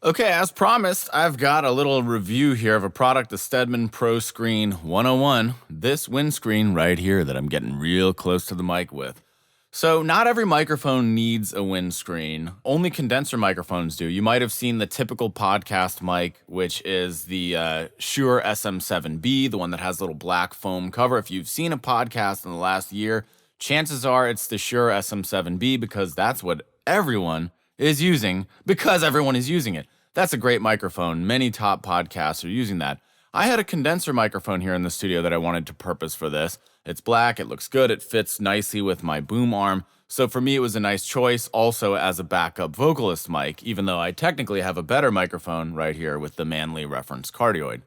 Okay, as promised, I've got a little review here of a product, the Stedman Proscreen 101, this windscreen right here that I'm getting real close to the mic with. So not every microphone needs a windscreen. Only condenser microphones do. You might have seen the typical podcast mic, which is the Shure SM7B, the one that has a little black foam cover. If you've seen a podcast in the last year, chances are it's the Shure SM7B because that's what everyone is using because everyone is using it. That's a great microphone. Many top podcasts are using that. I had a condenser microphone here in the studio that I wanted to purpose for this. It's black, it looks good, it fits nicely with my boom arm. So for me, it was a nice choice also as a backup vocalist mic, even though I technically have a better microphone right here with the Manley reference cardioid.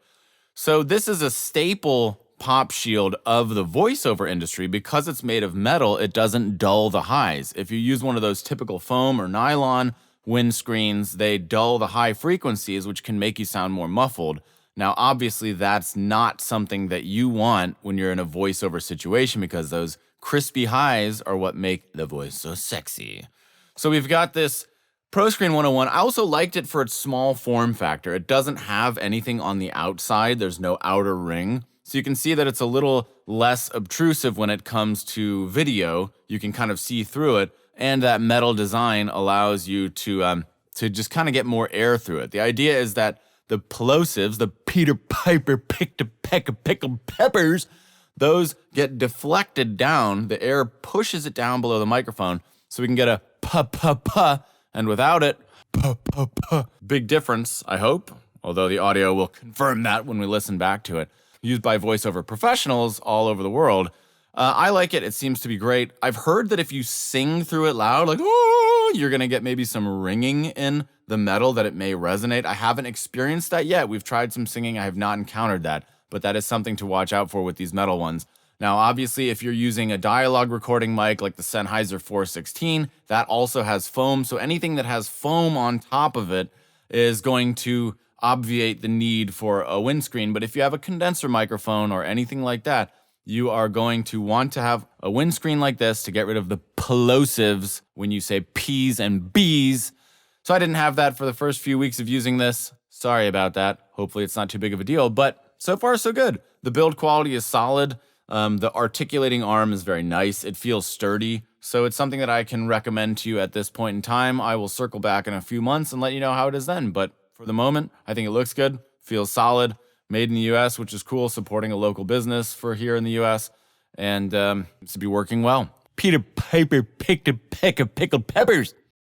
So this is a staple pop shield of the voiceover industry. Because it's made of metal, it doesn't dull the highs. If you use one of those typical foam or nylon windscreens, they dull the high frequencies, which can make you sound more muffled. Now, obviously, that's not something that you want when you're in a voiceover situation because those crispy highs are what make the voice so sexy. So we've got this Proscreen 101. I also liked it for its small form factor. It doesn't have anything on the outside. There's no outer ring. So you can see that it's a little less obtrusive when it comes to video. You can kind of see through it. And that metal design allows you to just kind of get more air through it. The idea is that the plosives, the Peter Piper picked a peck of pickled peppers, those get deflected down. The air pushes it down below the microphone so we can get a pa-pa-pa, and without it, pa-pa-pa. Big difference, I hope, although the audio will confirm that when we listen back to it. Used by voiceover professionals all over the world. I like it. It seems to be great. I've heard that if you sing through it loud, like, oh, you're going to get maybe some ringing in the metal that it may resonate. I haven't experienced that yet. We've tried some singing. I have not encountered that, but that is something to watch out for with these metal ones. Now, obviously, if you're using a dialogue recording mic like the Sennheiser 416, that also has foam. So anything that has foam on top of it is going to obviate the need for a windscreen. But if you have a condenser microphone or anything like that, you are going to want to have a windscreen like this to get rid of the plosives when you say P's and B's. So I didn't have that for the first few weeks of using this. Sorry about that. Hopefully it's not too big of a deal, but so far so good. The build quality is solid. The articulating arm is very nice. It feels sturdy. So it's something that I can recommend to you at this point in time. I will circle back in a few months and let you know how it is then. But for the moment, I think it looks good, feels solid. Made in the U.S., which is cool, supporting a local business for here in the U.S., and seems to be working well. Peter Piper picked a peck of pickled peppers.